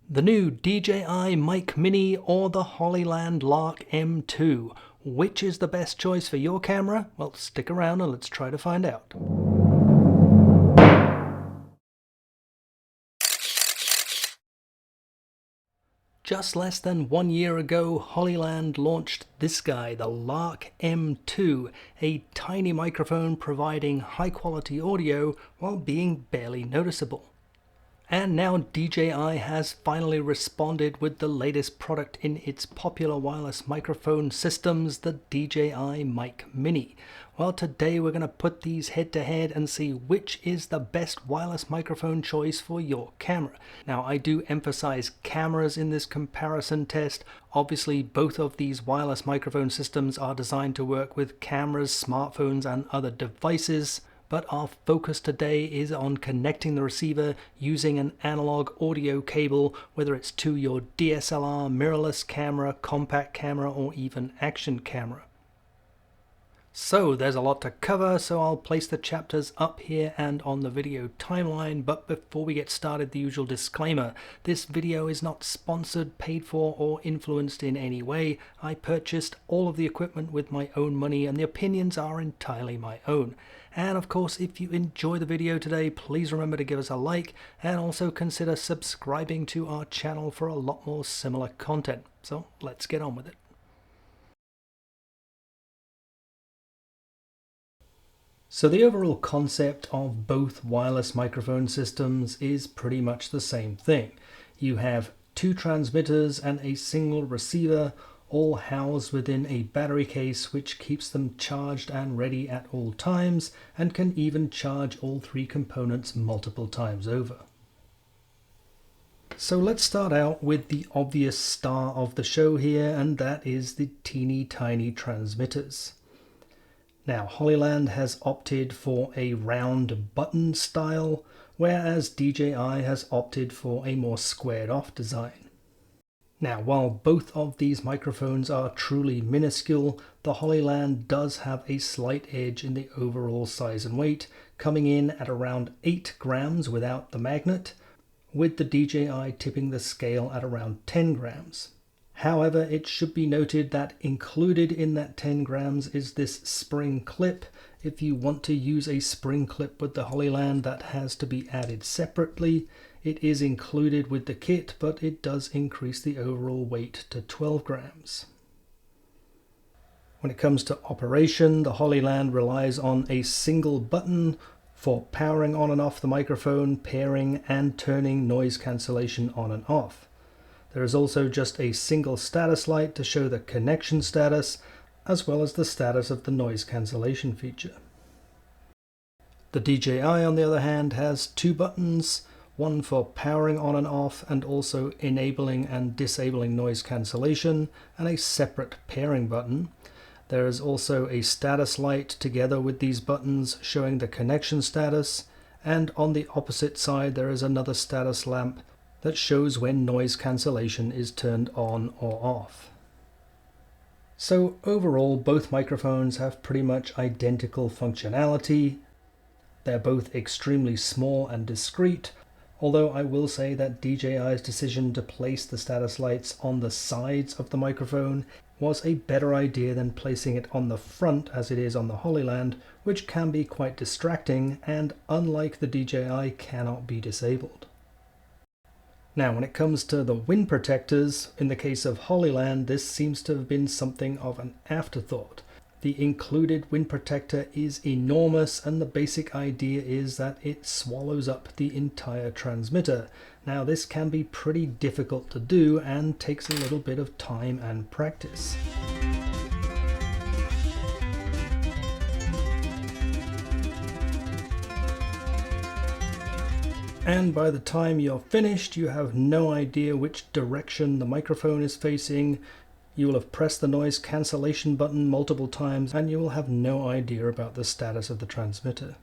The new DJI Mic Mini or the Hollyland Lark M2. Which is the best choice for your camera? Well, stick around and let's try to find out. Just less than 1 year ago, Hollyland launched this guy, the Lark M2, a tiny microphone providing high-quality audio while being barely noticeable. And now DJI has finally responded with the latest product in its popular wireless microphone systems, the DJI Mic Mini. Well, today we're going to put these head to head and see which is the best wireless microphone choice for your camera. Now, I do emphasize cameras in this comparison test. Obviously, both of these wireless microphone systems are designed to work with cameras, smartphones, and other devices. But our focus today is on connecting the receiver using an analog audio cable, whether it's to your DSLR, mirrorless camera, compact camera, or even action camera. So there's a lot to cover, so I'll place the chapters up here and on the video timeline. But before we get started, the usual disclaimer. This video is not sponsored, paid for, or influenced in any way. I purchased all of the equipment with my own money and the opinions are entirely my own. And of course, if you enjoy the video today, please remember to give us a like and also consider subscribing to our channel for a lot more similar content. So let's get on with it. So the overall concept of both wireless microphone systems is pretty much the same thing. You have two transmitters and a single receiver, all housed within a battery case which keeps them charged and ready at all times and can even charge all three components multiple times over. So let's start out with the obvious star of the show here, and that is the teeny tiny transmitters. Now, Hollyland has opted for a round button style, whereas DJI has opted for a more squared off design. Now, while both of these microphones are truly minuscule, the Hollyland does have a slight edge in the overall size and weight, coming in at around 8 grams without the magnet, with the DJI tipping the scale at around 10 grams. However, it should be noted that included in that 10 grams is this spring clip. If you want to use a spring clip with the Hollyland, that has to be added separately. It is included with the kit, but it does increase the overall weight to 12 grams. When it comes to operation, the Hollyland relies on a single button for powering on and off the microphone, pairing and turning noise cancellation on and off. There is also just a single status light to show the connection status, as well as the status of the noise cancellation feature. The DJI, on the other hand, has two buttons, one for powering on and off and also enabling and disabling noise cancellation, and a separate pairing button. There is also a status light together with these buttons showing the connection status, and on the opposite side there is another status lamp that shows when noise cancellation is turned on or off. So overall, both microphones have pretty much identical functionality. They're both extremely small and discreet, although I will say that DJI's decision to place the status lights on the sides of the microphone was a better idea than placing it on the front as it is on the Hollyland, which can be quite distracting and, unlike the DJI, cannot be disabled. Now, when it comes to the wind protectors, in the case of Hollyland, this seems to have been something of an afterthought. The included wind protector is enormous, and the basic idea is that it swallows up the entire transmitter. Now, this can be pretty difficult to do and takes a little bit of time and practice. And by the time you're finished, you have no idea which direction the microphone is facing. You will have pressed the noise cancellation button multiple times and you will have no idea about the status of the transmitter.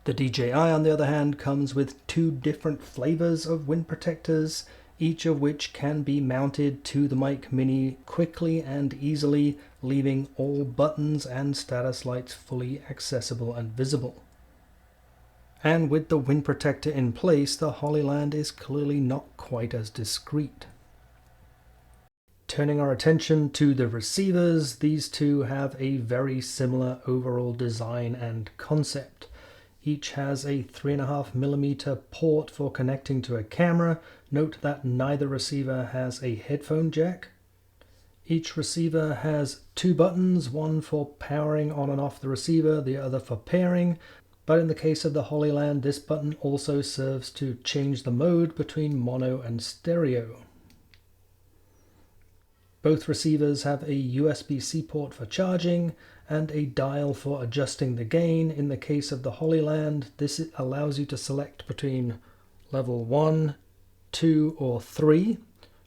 The DJI, on the other hand, comes with two different flavors of wind protectors, each of which can be mounted to the Mic Mini quickly and easily, leaving all buttons and status lights fully accessible and visible. And with the wind protector in place, the Hollyland is clearly not quite as discreet. Turning our attention to the receivers, these two have a very similar overall design and concept. Each has a 3.5mm port for connecting to a camera. Note that neither receiver has a headphone jack. Each receiver has two buttons, one for powering on and off the receiver, the other for pairing. But in the case of the Hollyland, this button also serves to change the mode between mono and stereo. Both receivers have a USB-C port for charging and a dial for adjusting the gain. In the case of the Hollyland, this allows you to select between level 1, 2 or 3,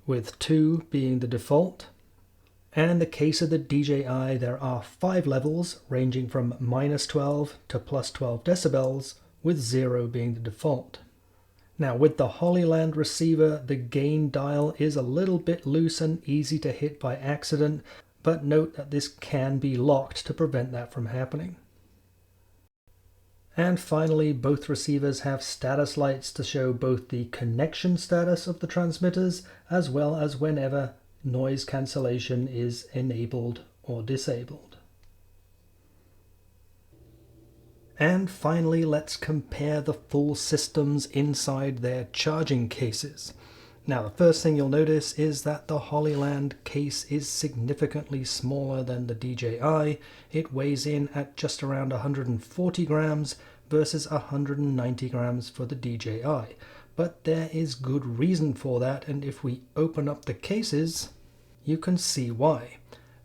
with 2 being the default. And in the case of the DJI, there are 5 levels ranging from -12 to +12 decibels, with 0 being the default. Now with the Hollyland receiver, the gain dial is a little bit loose and easy to hit by accident, but note that this can be locked to prevent that from happening. And finally, both receivers have status lights to show both the connection status of the transmitters as well as whenever noise cancellation is enabled or disabled. And finally, let's compare the full systems inside their charging cases. Now, the first thing you'll notice is that the Hollyland case is significantly smaller than the DJI. It weighs in at just around 140 grams versus 190 grams for the DJI. But there is good reason for that, and if we open up the cases, you can see why.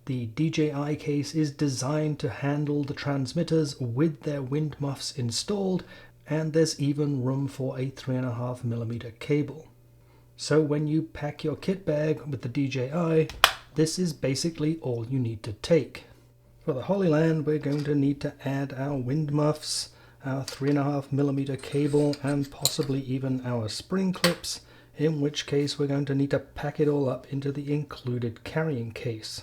The DJI case is designed to handle the transmitters with their wind muffs installed, and there's even room for a 3.5mm cable. So when you pack your kit bag with the DJI, this is basically all you need to take. For the Hollyland, we're going to need to add our wind muffs, our 3.5mm cable, and possibly even our spring clips, in which case we're going to need to pack it all up into the included carrying case.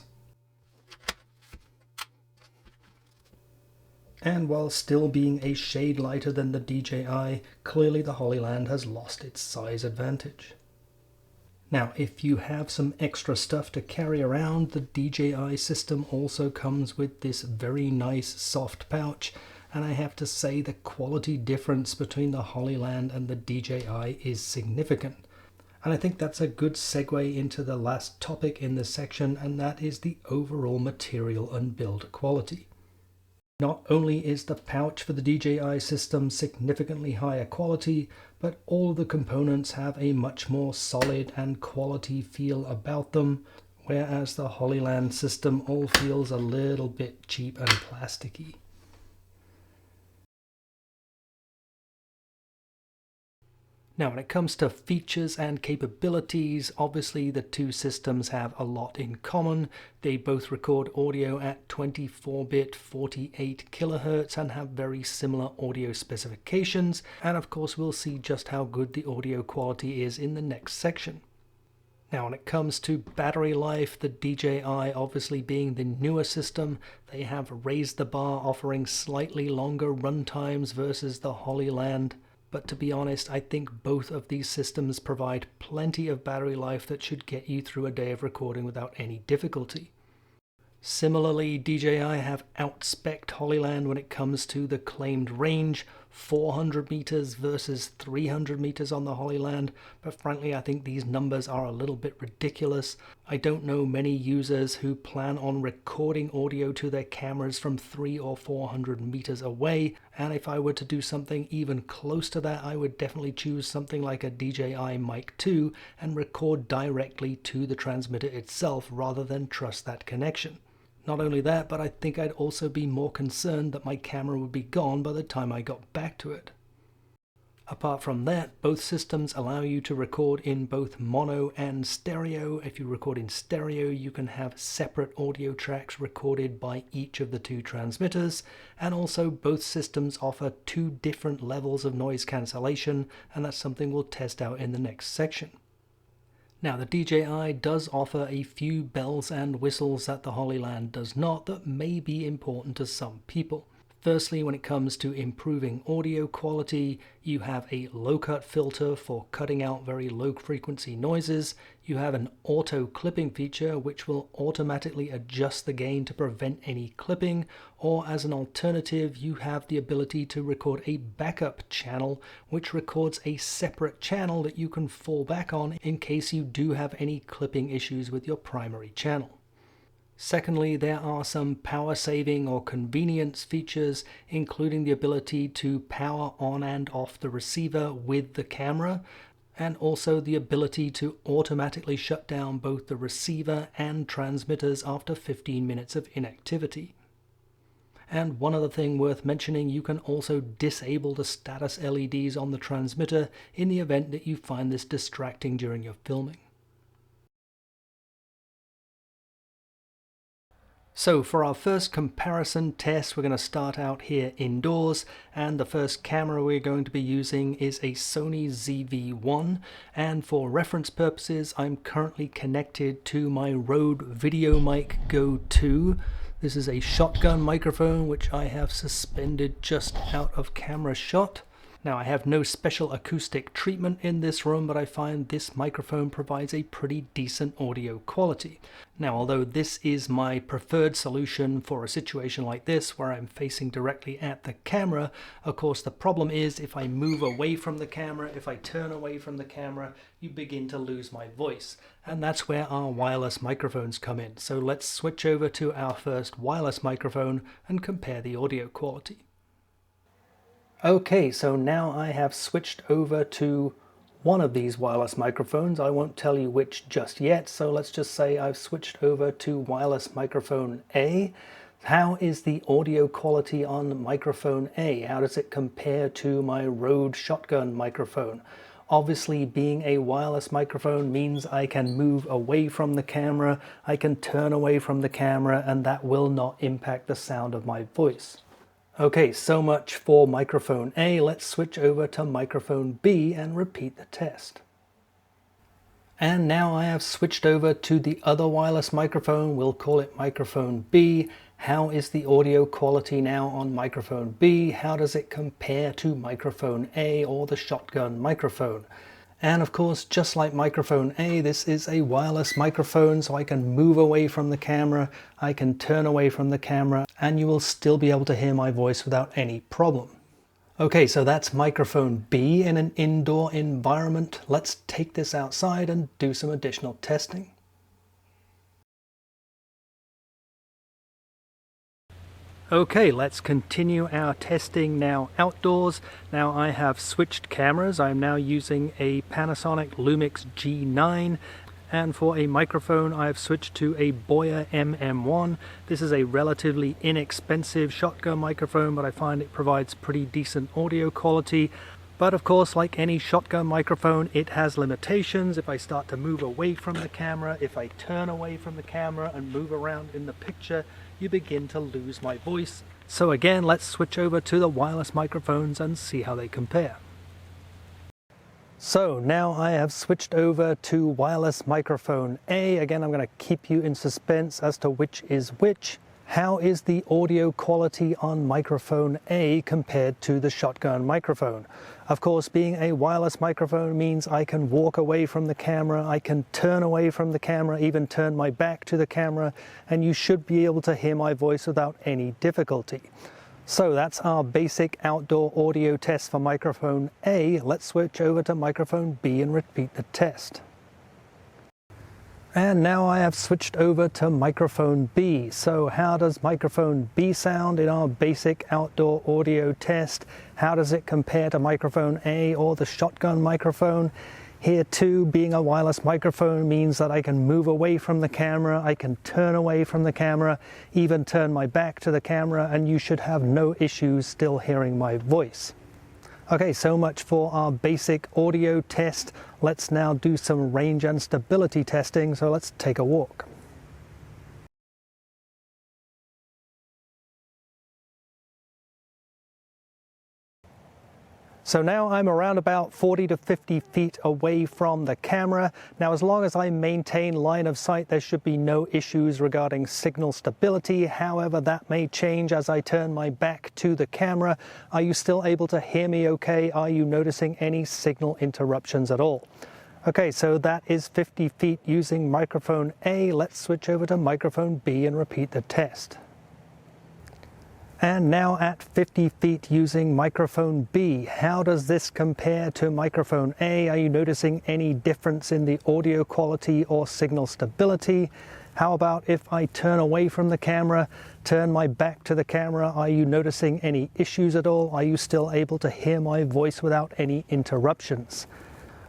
And while still being a shade lighter than the DJI, clearly the Hollyland has lost its size advantage. Now, if you have some extra stuff to carry around, the DJI system also comes with this very nice soft pouch, and I have to say the quality difference between the Hollyland and the DJI is significant. And I think that's a good segue into the last topic in this section, and that is the overall material and build quality. Not only is the pouch for the DJI system significantly higher quality, but all of the components have a much more solid and quality feel about them, whereas the Hollyland system all feels a little bit cheap and plasticky. Now, when it comes to features and capabilities, obviously the two systems have a lot in common. They both record audio at 24-bit 48 kHz and have very similar audio specifications. And of course, we'll see just how good the audio quality is in the next section. Now, when it comes to battery life, the DJI obviously being the newer system, they have raised the bar, offering slightly longer run times versus the Hollyland. But to be honest, I think both of these systems provide plenty of battery life that should get you through a day of recording without any difficulty. Similarly, DJI have outspec'd Hollyland when it comes to the claimed range, 400 meters versus 300 meters on the Hollyland, but frankly I think these numbers are a little bit ridiculous. I don't know many users who plan on recording audio to their cameras from 300 or 400 meters away, and if I were to do something even close to that, I would definitely choose something like a DJI Mic 2 and record directly to the transmitter itself rather than trust that connection. Not only that, but I think I'd also be more concerned that my camera would be gone by the time I got back to it. Apart from that, both systems allow you to record in both mono and stereo. If you record in stereo, you can have separate audio tracks recorded by each of the two transmitters, and also both systems offer 2 different levels of noise cancellation, and that's something we'll test out in the next section. Now, the DJI does offer a few bells and whistles that the Hollyland does not, that may be important to some people. Firstly, when it comes to improving audio quality, you have a low-cut filter for cutting out very low-frequency noises. You have an auto-clipping feature which will automatically adjust the gain to prevent any clipping, or as an alternative, you have the ability to record a backup channel which records a separate channel that you can fall back on in case you do have any clipping issues with your primary channel. Secondly, there are some power saving or convenience features, including the ability to power on and off the receiver with the camera, and also the ability to automatically shut down both the receiver and transmitters after 15 minutes of inactivity. And one other thing worth mentioning, you can also disable the status LEDs on the transmitter in the event that you find this distracting during your filming. So for our first comparison test, we're going to start out here indoors, and the first camera we're going to be using is a Sony ZV-1, and for reference purposes I'm currently connected to my Rode VideoMic Go 2. This is a shotgun microphone which I have suspended just out of camera shot. Now I have no special acoustic treatment in this room, but I find this microphone provides a pretty decent audio quality. Now although this is my preferred solution for a situation like this where I'm facing directly at the camera, of course the problem is if I move away from the camera, if I turn away from the camera, you begin to lose my voice. And that's where our wireless microphones come in. So let's switch over to our first wireless microphone and compare the audio quality. Okay, so now I have switched over to one of these wireless microphones. I won't tell you which just yet, so let's just say I've switched over to wireless microphone A. How is the audio quality on microphone A? How does it compare to my Rode shotgun microphone? Obviously, being a wireless microphone means I can move away from the camera, I can turn away from the camera, and that will not impact the sound of my voice. Okay, so much for microphone A. Let's switch over to microphone B and repeat the test. And now I have switched over to the other wireless microphone. We'll call it microphone B. How is the audio quality now on microphone B? How does it compare to microphone A or the shotgun microphone? And of course, just like microphone A, this is a wireless microphone, so I can move away from the camera, I can turn away from the camera, and you will still be able to hear my voice without any problem. Okay, so that's microphone B in an indoor environment. Let's take this outside and do some additional testing. Okay, let's continue our testing now outdoors. Now I have switched cameras. I'm now using a Panasonic Lumix G9, and for a microphone I've switched to a Boya MM1. This is a relatively inexpensive shotgun microphone, but I find it provides pretty decent audio quality. But of course, like any shotgun microphone, it has limitations. If I start to move away from the camera, if I turn away from the camera and move around in the picture, you begin to lose my voice. So again, let's switch over to the wireless microphones and see how they compare. So now I have switched over to wireless microphone A. Again, I'm going to keep you in suspense as to which is which. How is the audio quality on microphone A compared to the shotgun microphone? Of course, being a wireless microphone means I can walk away from the camera, I can turn away from the camera, even turn my back to the camera, and you should be able to hear my voice without any difficulty. So that's our basic outdoor audio test for microphone A. Let's switch over to microphone B and repeat the test. And now I have switched over to microphone B. So how does microphone B sound in our basic outdoor audio test? How does it compare to microphone A or the shotgun microphone? Here too, being a wireless microphone means that I can move away from the camera, I can turn away from the camera, even turn my back to the camera, and you should have no issues still hearing my voice. Okay, so much for our basic audio test. Let's now do some range and stability testing, so let's take a walk. So now I'm around about 40 to 50 feet away from the camera. Now, as long as I maintain line of sight, there should be no issues regarding signal stability. However, that may change as I turn my back to the camera. Are you still able to hear me okay? Are you noticing any signal interruptions at all? Okay, so that is 50 feet using microphone A. Let's switch over to microphone B and repeat the test. And now at 50 feet using microphone B, how does this compare to microphone A? Are you noticing any difference in the audio quality or signal stability? How about if I turn away from the camera, turn my back to the camera? Are you noticing any issues at all? Are you still able to hear my voice without any interruptions?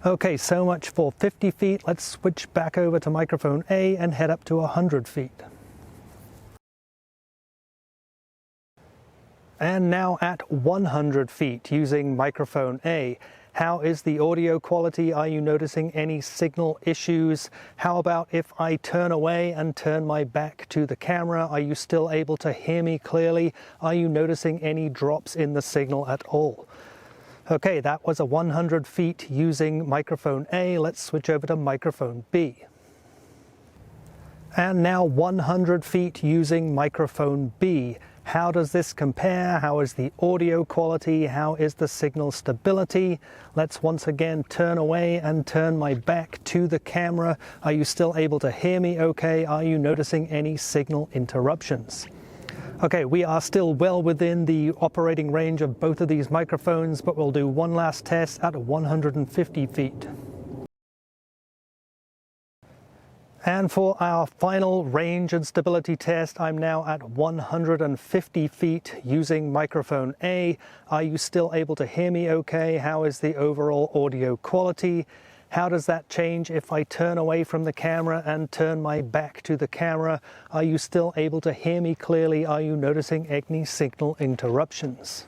Okay, so much for 50 feet. Let's switch back over to microphone A and head up to 100 feet. And now at 100 feet using microphone A, how is the audio quality? Are you noticing any signal issues? How about if I turn away and turn my back to the camera? Are you still able to hear me clearly? Are you noticing any drops in the signal at all? Okay, that was a 100 feet using microphone A. Let's switch over to microphone B. And now 100 feet using microphone B. How does this compare? How is the audio quality? How is the signal stability? Let's once again turn away and turn my back to the camera. Are you still able to hear me okay? Are you noticing any signal interruptions? Okay, we are still well within the operating range of both of these microphones, but we'll do one last test at 150 feet. And for our final range and stability test, I'm now at 150 feet using microphone A. Are you still able to hear me okay? How is the overall audio quality? How does that change if I turn away from the camera and turn my back to the camera? Are you still able to hear me clearly? Are you noticing any signal interruptions?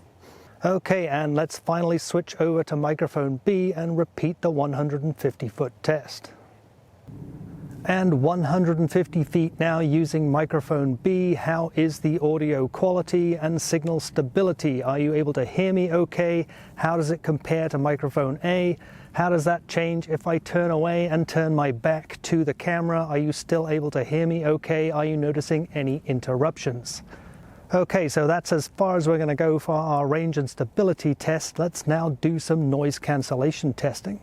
Okay, and let's finally switch over to microphone B and repeat the 150-foot test. And 150 feet now using microphone B. How is the audio quality and signal stability? Are you able to hear me okay? How does it compare to microphone A? How does that change if I turn away and turn my back to the camera? Are you still able to hear me okay? Are you noticing any interruptions? Okay, so that's as far as we're going to go for our range and stability test. Let's now do some noise cancellation testing.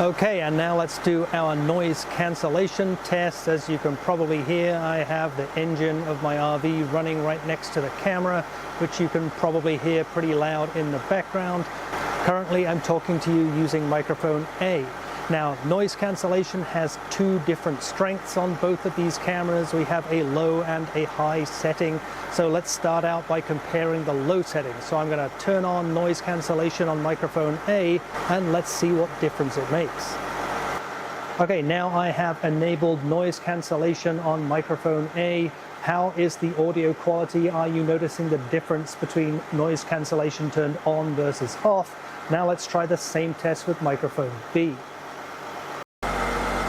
Okay, and now let's do our noise cancellation test. As you can probably hear, I have the engine of my RV running right next to the camera, which you can probably hear pretty loud in the background. Currently, I'm talking to you using microphone A. Now, noise cancellation has two different strengths on both of these cameras. We have a low and a high setting. So let's start out by comparing the low setting. So I'm going to turn on noise cancellation on microphone A and let's see what difference it makes. Okay, now I have enabled noise cancellation on microphone A. How is the audio quality? Are you noticing the difference between noise cancellation turned on versus off? Now let's try the same test with microphone B.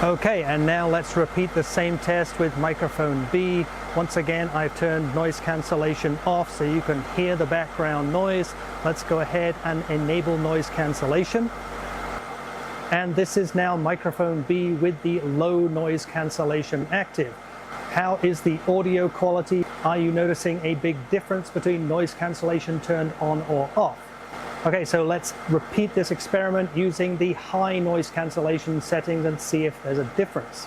Okay, and now let's repeat the same test with microphone B. Once again, I've turned noise cancellation off so you can hear the background noise. Let's go ahead and enable noise cancellation. And this is now microphone B with the low noise cancellation active. How is the audio quality? Are you noticing a big difference between noise cancellation turned on or off? Okay, so let's repeat this experiment using the high noise cancellation settings and see if there's a difference.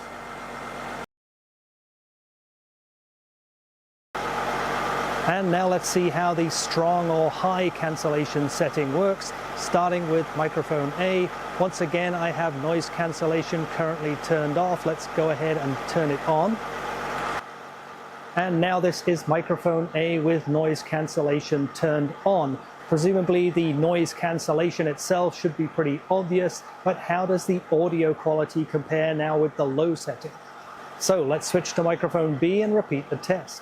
And now let's see how the strong or high cancellation setting works, starting with microphone A. Once again, I have noise cancellation currently turned off. Let's go ahead and turn it on. And now this is microphone A with noise cancellation turned on. Presumably the noise cancellation itself should be pretty obvious, but how does the audio quality compare now with the low setting? So let's switch to microphone B and repeat the test.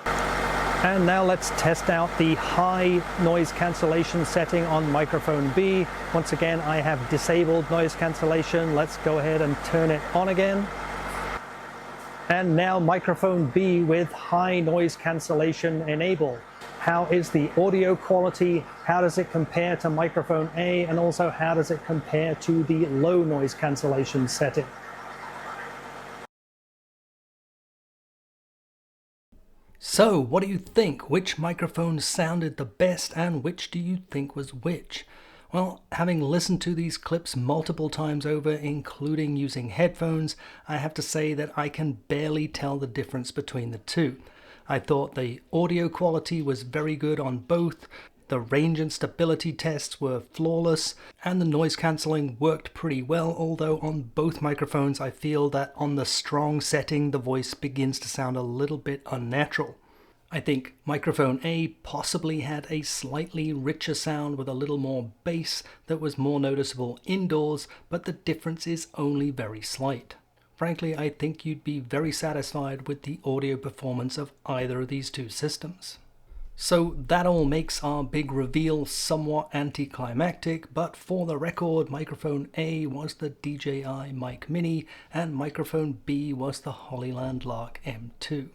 And now let's test out the high noise cancellation setting on microphone B. Once again, I have disabled noise cancellation. Let's go ahead and turn it on again. And now microphone B with high noise cancellation enabled. How is the audio quality? How does it compare to microphone A? And also how does it compare to the low noise cancellation setting? So, what do you think? Which microphone sounded the best and which do you think was which? Well, having listened to these clips multiple times over, including using headphones, I have to say that I can barely tell the difference between the two. I thought the audio quality was very good on both, the range and stability tests were flawless, and the noise cancelling worked pretty well, although on both microphones I feel that on the strong setting the voice begins to sound a little bit unnatural. I think microphone A possibly had a slightly richer sound with a little more bass that was more noticeable indoors, but the difference is only very slight. Frankly, I think you'd be very satisfied with the audio performance of either of these two systems. So that all makes our big reveal somewhat anticlimactic, but for the record, microphone A was the DJI Mic Mini and microphone B was the Hollyland Lark M2.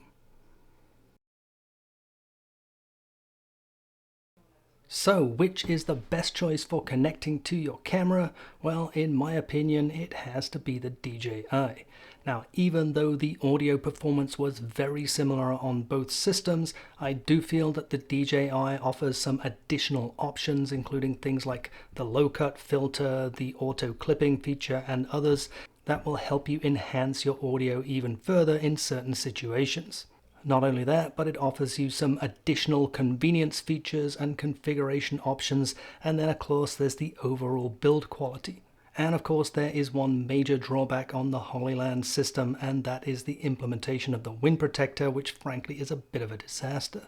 So, which is the best choice for connecting to your camera? Well, in my opinion, it has to be the DJI. Now, even though the audio performance was very similar on both systems, I do feel that the DJI offers some additional options, including things like the low-cut filter, the auto clipping feature, and others that will help you enhance your audio even further in certain situations. Not only that, but it offers you some additional convenience features and configuration options, and then of course there's the overall build quality. And of course there is one major drawback on the Hollyland system, and that is the implementation of the wind protector, which frankly is a bit of a disaster.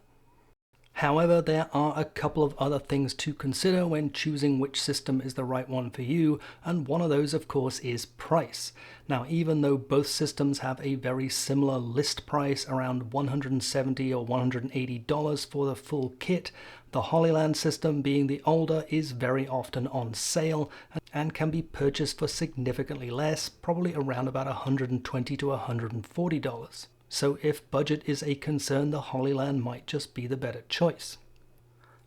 However, there are a couple of other things to consider when choosing which system is the right one for you, and one of those of course is price. Now, even though both systems have a very similar list price around $170 or $180 for the full kit, the Hollyland system, being the older, is very often on sale and can be purchased for significantly less, probably around about $120 to $140. So if budget is a concern, the Hollyland might just be the better choice.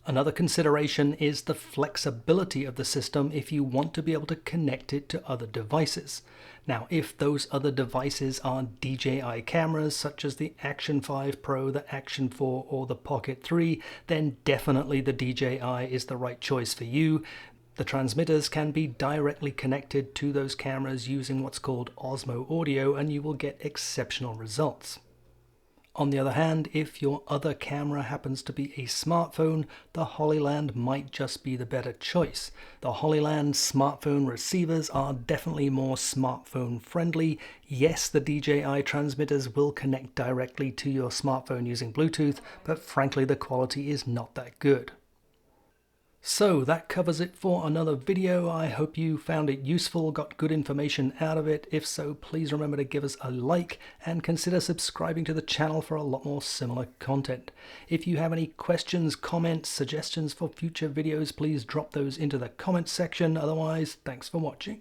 Another consideration is the flexibility of the system if you want to be able to connect it to other devices. Now, if those other devices are DJI cameras such as the Action 5 Pro, the Action 4 or the Pocket 3, then definitely the DJI is the right choice for you. The transmitters can be directly connected to those cameras using what's called Osmo audio, and you will get exceptional results. On the other hand, if your other camera happens to be a smartphone, the Hollyland might just be the better choice. The Hollyland smartphone receivers are definitely more smartphone friendly. Yes, the DJI transmitters will connect directly to your smartphone using Bluetooth, but frankly the quality is not that good. So that covers it for another video. I hope you found it useful, got good information out of it. If so, please remember to give us a like and consider subscribing to the channel for a lot more similar content. If you have any questions, comments, suggestions for future videos, please drop those into the comments section. Otherwise, thanks for watching.